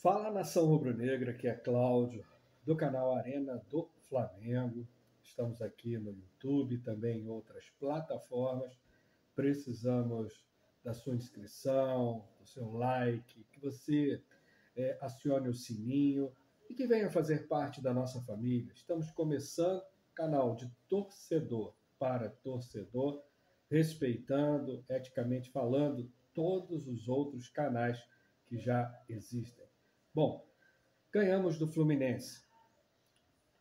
Fala, nação rubro-negra, que é Cláudio, do canal Arena do Flamengo. Estamos aqui no YouTube, também em outras plataformas. Precisamos da sua inscrição, do seu like, que você acione o sininho e que venha fazer parte da nossa família. Estamos começando canal de torcedor para torcedor, respeitando, eticamente falando, todos os outros canais que já existem. Bom, ganhamos do Fluminense.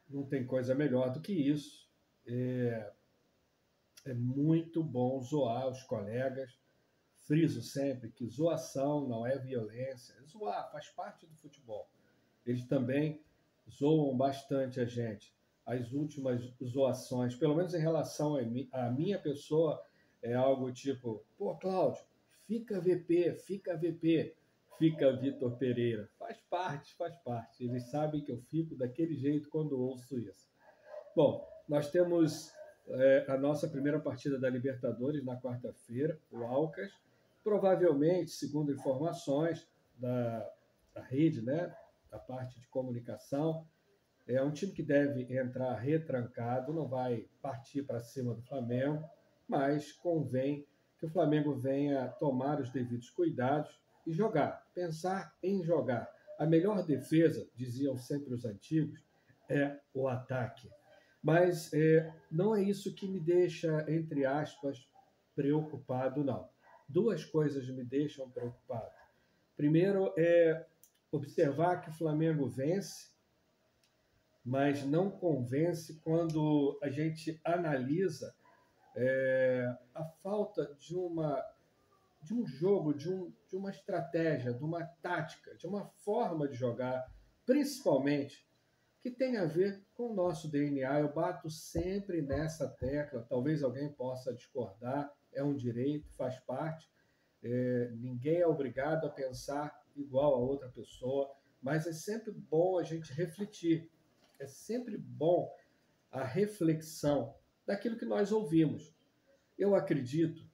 Não tem coisa melhor do que isso. É muito bom zoar os colegas. Friso sempre que zoação não é violência. Zoar faz parte do futebol. Eles também zoam bastante a gente. As últimas zoações, pelo menos em relação à minha pessoa, é algo tipo: pô, Cláudio, fica VP, fica VP. Fica Vitor Pereira. Faz parte, faz parte. Eles sabem que eu fico daquele jeito quando ouço isso. Bom, nós temos a nossa primeira partida da Libertadores na quarta-feira, o Alcas. Provavelmente, segundo informações da rede, né, da parte de comunicação, é um time que deve entrar retrancado, não vai partir para cima do Flamengo, mas convém que o Flamengo venha tomar os devidos cuidados e jogar, pensar em jogar. A melhor defesa, diziam sempre os antigos, é o ataque. Mas não é isso que me deixa, entre aspas, preocupado, não. Duas coisas me deixam preocupado. Primeiro é observar que o Flamengo vence, mas não convence quando a gente analisa a falta de um jogo, de uma estratégia, de uma tática, de uma forma de jogar, principalmente, que tem a ver com o nosso DNA. Eu bato sempre nessa tecla, talvez alguém possa discordar, é um direito, faz parte. Ninguém é obrigado a pensar igual a outra pessoa, mas é sempre bom a gente refletir. É sempre bom a reflexão daquilo que nós ouvimos. Eu acredito,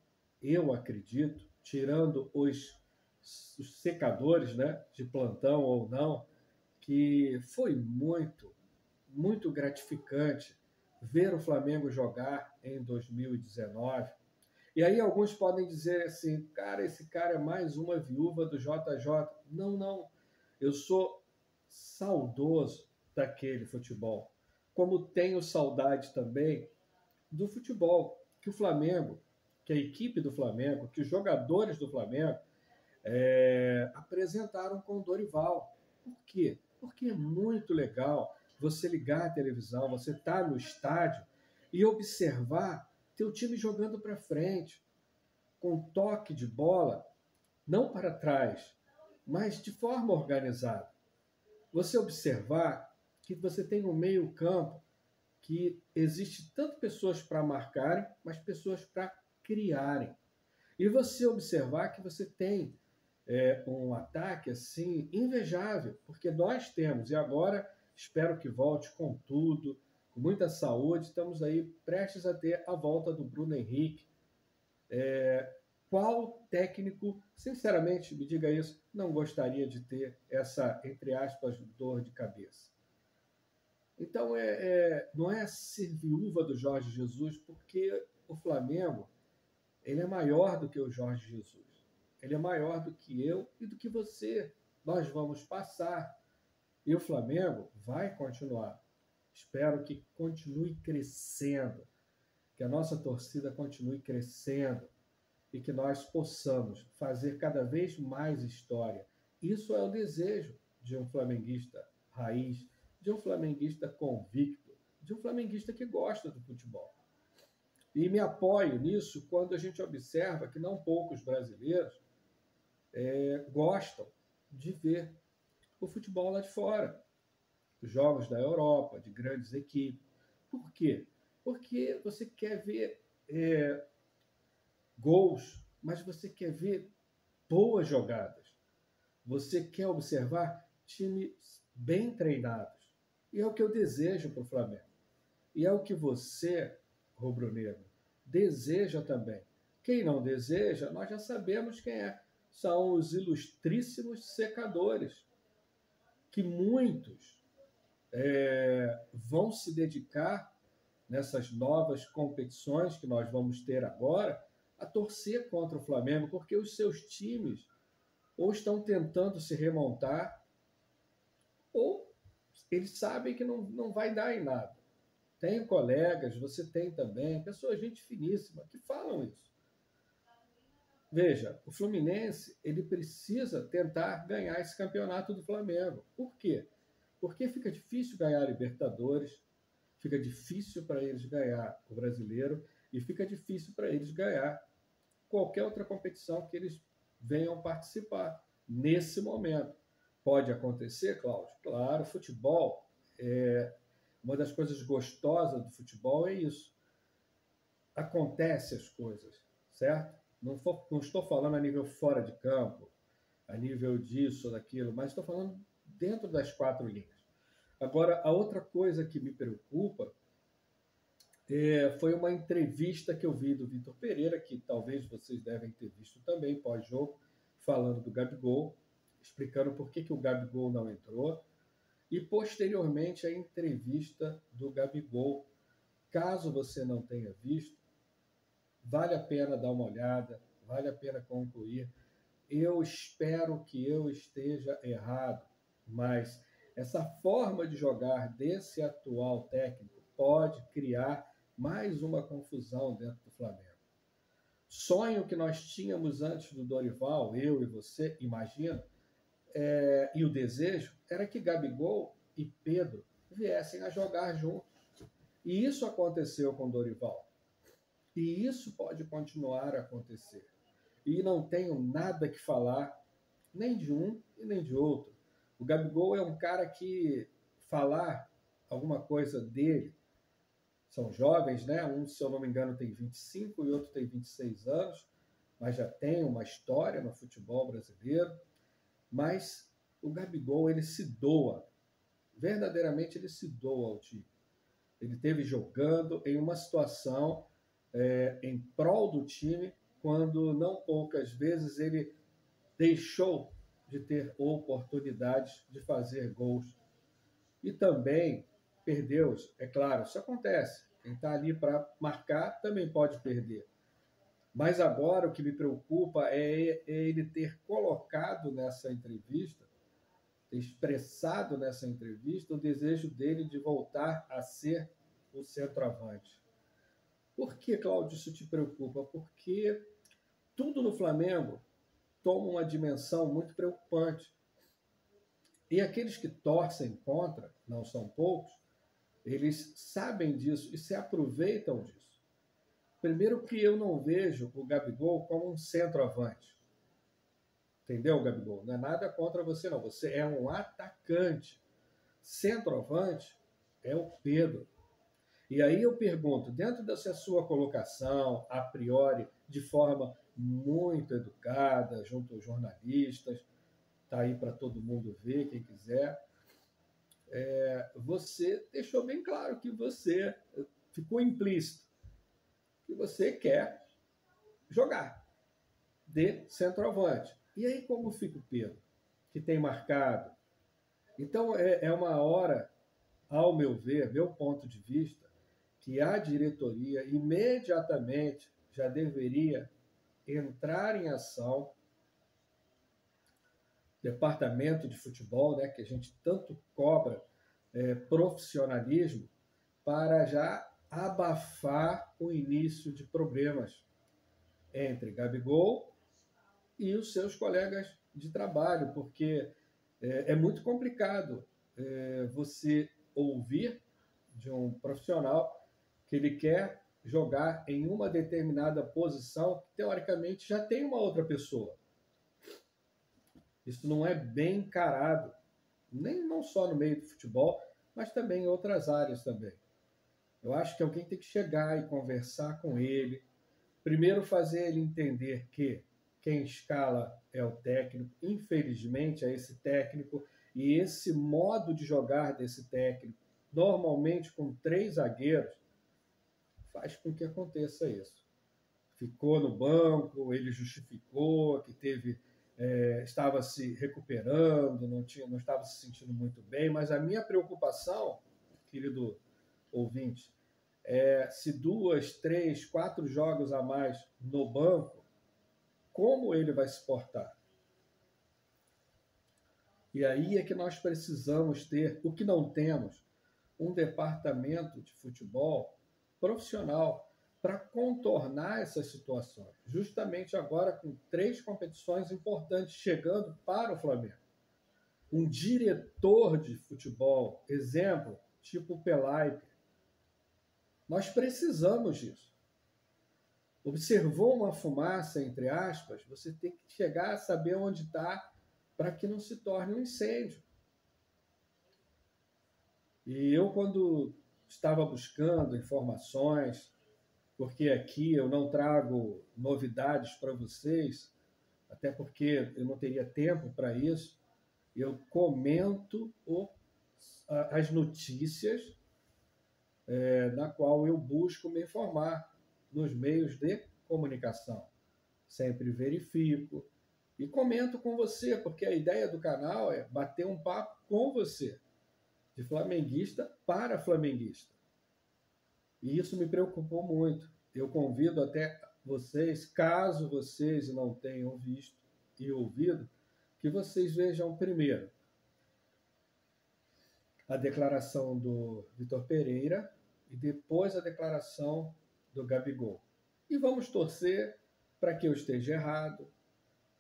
tirando os secadores, né, de plantão ou não, que foi muito, muito gratificante ver o Flamengo jogar em 2019. E aí alguns podem dizer assim: cara, esse cara é mais uma viúva do JJ. Não, não. Eu sou saudoso daquele futebol. Como tenho saudade também do futebol que o Flamengo, que a equipe do Flamengo, que os jogadores do Flamengo apresentaram com o Dorival. Por quê? Porque é muito legal você ligar a televisão, você estar no estádio e observar teu time jogando para frente, com toque de bola, não para trás, mas de forma organizada. Você observar que você tem no meio-campo que existe tanto pessoas para marcarem, mas pessoas para criarem. E você observar que você tem um ataque assim invejável, porque nós temos, e agora espero que volte com tudo, com muita saúde, estamos aí prestes a ter a volta do Bruno Henrique. Qual técnico, sinceramente, me diga isso, não gostaria de ter essa, entre aspas, dor de cabeça? Então, não é ser viúva do Jorge Jesus, porque o Flamengo ele é maior do que o Jorge Jesus. Ele é maior do que eu e do que você. Nós vamos passar. E o Flamengo vai continuar. Espero que continue crescendo, que a nossa torcida continue crescendo e que nós possamos fazer cada vez mais história. Isso é o desejo de um flamenguista raiz, de um flamenguista convicto, de um flamenguista que gosta do futebol. E me apoio nisso quando a gente observa que não poucos brasileiros gostam de ver o futebol lá de fora, os jogos da Europa, de grandes equipes. Por quê? Porque você quer ver gols, mas você quer ver boas jogadas. Você quer observar times bem treinados. E é o que eu desejo para o Flamengo. E é o que você, rubro-negro, deseja também. Quem não deseja, nós já sabemos quem é. São os ilustríssimos secadores. que muitos vão se dedicar nessas novas competições que nós vamos ter agora a torcer contra o Flamengo, porque os seus times ou estão tentando se remontar ou eles sabem que não vai dar em nada. Tem colegas, você tem também, pessoas, gente finíssima, que falam isso. Veja, o Fluminense ele precisa tentar ganhar esse campeonato do Flamengo. Por quê? Porque fica difícil ganhar a Libertadores, fica difícil para eles ganhar o Brasileiro e fica difícil para eles ganhar qualquer outra competição que eles venham participar nesse momento. Pode acontecer, Cláudio? Claro, futebol, uma das coisas gostosas do futebol é isso. Acontece as coisas, certo? Não estou falando a nível fora de campo, a nível disso, daquilo, mas estou falando dentro das quatro linhas. Agora, a outra coisa que me preocupa foi uma entrevista que eu vi do Vitor Pereira, que talvez vocês devem ter visto também, pós-jogo, falando do Gabigol, explicando por que o Gabigol não entrou, e posteriormente a entrevista do Gabigol. Caso você não tenha visto, vale a pena dar uma olhada, vale a pena concluir. Eu espero que eu esteja errado, mas essa forma de jogar desse atual técnico pode criar mais uma confusão dentro do Flamengo. Sonho que nós tínhamos antes do Dorival, eu e você, imagina, e o desejo era que Gabigol e Pedro viessem a jogar juntos. E isso aconteceu com Dorival. E isso pode continuar a acontecer. E não tenho nada que falar, nem de um e nem de outro. O Gabigol é um cara que falar alguma coisa dele, são jovens, né? Um, se eu não me engano, tem 25 e outro tem 26 anos, mas já tem uma história no futebol brasileiro. Mas o Gabigol, ele se doa, verdadeiramente ele se doa ao time. Ele esteve jogando em uma situação em prol do time, quando não poucas vezes ele deixou de ter oportunidades de fazer gols. E também perdeu, é claro, isso acontece. Quem está ali para marcar também pode perder. Mas agora o que me preocupa é ele ter colocado nessa entrevista, ter expressado nessa entrevista o desejo dele de voltar a ser o centroavante. Por que, Cláudio, isso te preocupa? Porque tudo no Flamengo toma uma dimensão muito preocupante. E aqueles que torcem contra, não são poucos, eles sabem disso e se aproveitam disso. Primeiro que eu não vejo o Gabigol como um centroavante. Entendeu, Gabigol? Não é nada contra você, não. Você é um atacante. Centroavante é o Pedro. E aí eu pergunto, dentro dessa sua colocação, a priori, de forma muito educada, junto aos jornalistas, está aí para todo mundo ver, quem quiser, você deixou bem claro que você ficou implícito, que você quer jogar de centroavante. E aí como fica o Pedro, que tem marcado? Então é uma hora, ao meu ver, meu ponto de vista, que a diretoria imediatamente já deveria entrar em ação, departamento de futebol, né, que a gente tanto cobra profissionalismo, para já abafar o início de problemas entre Gabigol e os seus colegas de trabalho, porque é muito complicado você ouvir de um profissional que ele quer jogar em uma determinada posição que, teoricamente, já tem uma outra pessoa. Isso não é bem encarado, nem não só no meio do futebol, mas também em outras áreas também. Eu acho que alguém tem que chegar e conversar com ele, primeiro fazer ele entender que quem escala é o técnico, infelizmente é esse técnico, e esse modo de jogar desse técnico, normalmente com 3 zagueiros, faz com que aconteça isso. Ficou no banco, ele justificou que teve estava se recuperando, não estava se sentindo muito bem, mas a minha preocupação, querido ouvinte, é se 2, 3, 4 jogos a mais no banco, como ele vai se portar? E aí é que nós precisamos ter, o que não temos, um departamento de futebol profissional para contornar essas situações. Justamente agora com 3 competições importantes chegando para o Flamengo. Um diretor de futebol, exemplo, tipo o Pelaipe. Nós precisamos disso. Observou uma fumaça, entre aspas, você tem que chegar a saber onde está para que não se torne um incêndio. E eu, quando estava buscando informações, porque aqui eu não trago novidades para vocês, até porque eu não teria tempo para isso, eu comento as notícias na qual eu busco me informar nos meios de comunicação. Sempre verifico e comento com você, porque a ideia do canal é bater um papo com você, de flamenguista para flamenguista. E isso me preocupou muito. Eu convido até vocês, caso vocês não tenham visto e ouvido, que vocês vejam primeiro a declaração do Vitor Pereira e depois a declaração do Gabigol. E vamos torcer para que eu esteja errado,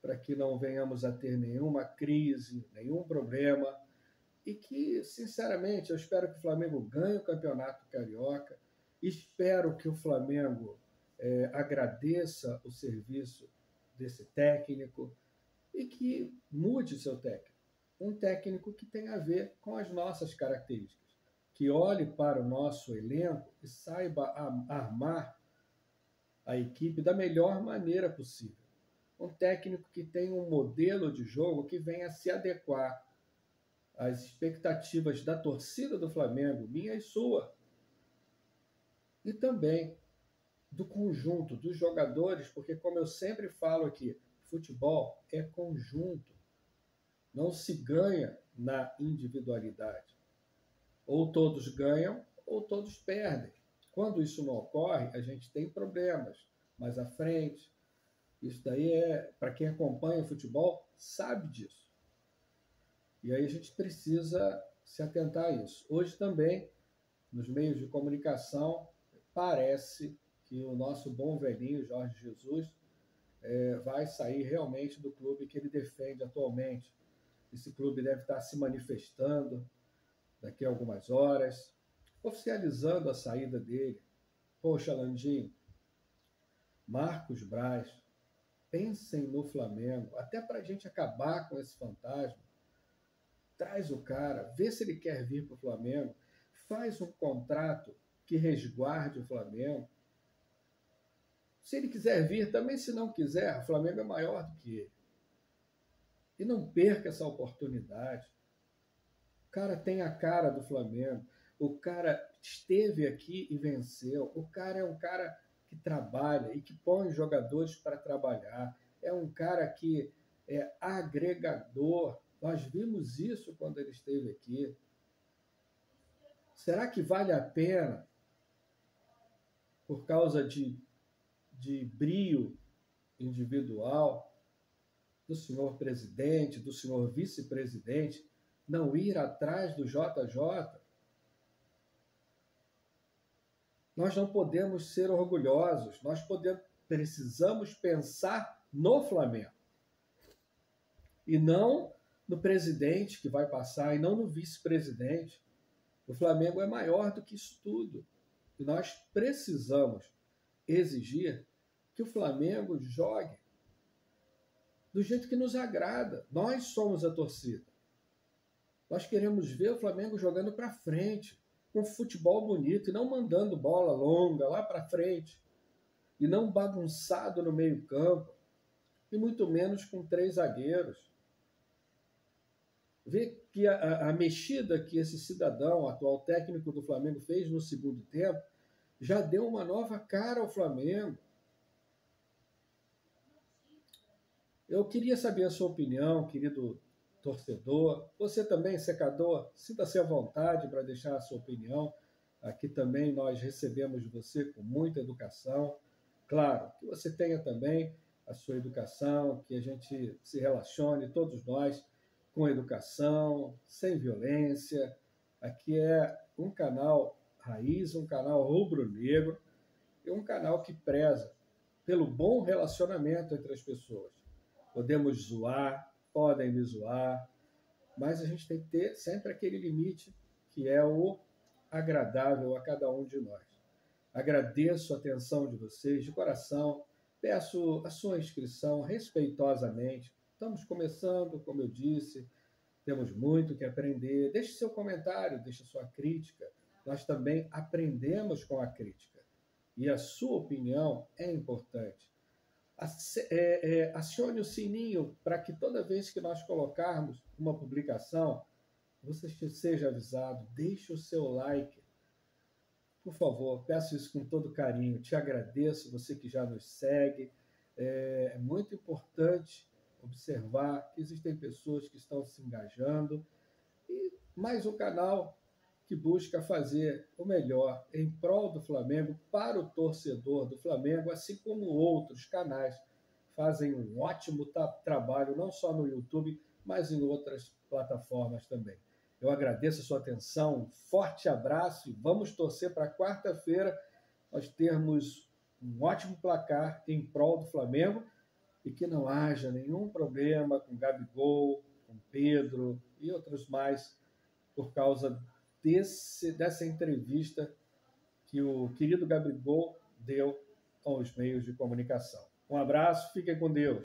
para que não venhamos a ter nenhuma crise, nenhum problema, e que, sinceramente, eu espero que o Flamengo ganhe o Campeonato Carioca, espero que o Flamengo agradeça o serviço desse técnico e que mude seu técnico. Um técnico que tenha a ver com as nossas características, que olhe para o nosso elenco e saiba armar a equipe da melhor maneira possível. Um técnico que tenha um modelo de jogo que venha se adequar às expectativas da torcida do Flamengo, minha e sua, e também do conjunto, dos jogadores, porque, como eu sempre falo aqui, futebol é conjunto, não se ganha na individualidade. Ou todos ganham, ou todos perdem. Quando isso não ocorre, a gente tem problemas mais à frente. Isso daí para quem acompanha o futebol, sabe disso. E aí a gente precisa se atentar a isso. Hoje também, nos meios de comunicação, parece que o nosso bom velhinho Jorge Jesus vai sair realmente do clube que ele defende atualmente. Esse clube deve estar se manifestando daqui a algumas horas, oficializando a saída dele. Poxa, Landim, Marcos Braz, pensem no Flamengo, até para a gente acabar com esse fantasma. Traz o cara, vê se ele quer vir para o Flamengo, faz um contrato que resguarde o Flamengo. Se ele quiser vir, também se não quiser, o Flamengo é maior do que ele. E não perca essa oportunidade. O cara tem a cara do Flamengo, o cara esteve aqui e venceu, o cara é um cara que trabalha e que põe os jogadores para trabalhar, é um cara que é agregador. Nós vimos isso quando ele esteve aqui. Será que vale a pena, por causa de brio individual do senhor presidente, do senhor vice-presidente, não ir atrás do JJ? Nós não podemos ser orgulhosos, nós precisamos pensar no Flamengo. E não no presidente que vai passar, e não no vice-presidente. O Flamengo é maior do que isso tudo. E nós precisamos exigir que o Flamengo jogue do jeito que nos agrada. Nós somos a torcida. Nós queremos ver o Flamengo jogando para frente, com futebol bonito, e não mandando bola longa lá para frente, e não bagunçado no meio-campo, e muito menos com 3 zagueiros. Vê que a mexida que esse cidadão, atual técnico do Flamengo, fez no segundo tempo, já deu uma nova cara ao Flamengo. Eu queria saber a sua opinião, querido torcedor. Você também, secador, sinta-se à vontade para deixar a sua opinião. Aqui também nós recebemos você com muita educação. Claro, que você tenha também a sua educação, que a gente se relacione, todos nós, com educação, sem violência. Aqui é um canal raiz, um canal rubro-negro e um canal que preza pelo bom relacionamento entre as pessoas. Podemos zoar, podem me zoar, mas a gente tem que ter sempre aquele limite que é o agradável a cada um de nós. Agradeço a atenção de vocês de coração, peço a sua inscrição respeitosamente. Estamos começando, como eu disse, temos muito que aprender. Deixe seu comentário, deixe sua crítica. Nós também aprendemos com a crítica. E a sua opinião é importante. Acione o sininho para que toda vez que nós colocarmos uma publicação, você seja avisado. Deixe o seu like. Por favor, peço isso com todo carinho. Te agradeço, você que já nos segue. É muito importante observar que existem pessoas que estão se engajando e mais um canal que busca fazer o melhor em prol do Flamengo para o torcedor do Flamengo, assim como outros canais fazem um ótimo trabalho, não só no YouTube, mas em outras plataformas também. Eu agradeço a sua atenção, um forte abraço e vamos torcer para quarta-feira nós termos um ótimo placar em prol do Flamengo e que não haja nenhum problema com Gabigol, com Pedro e outros mais por causa dessa entrevista que o querido Gabigol deu aos meios de comunicação. Um abraço, fiquem com Deus.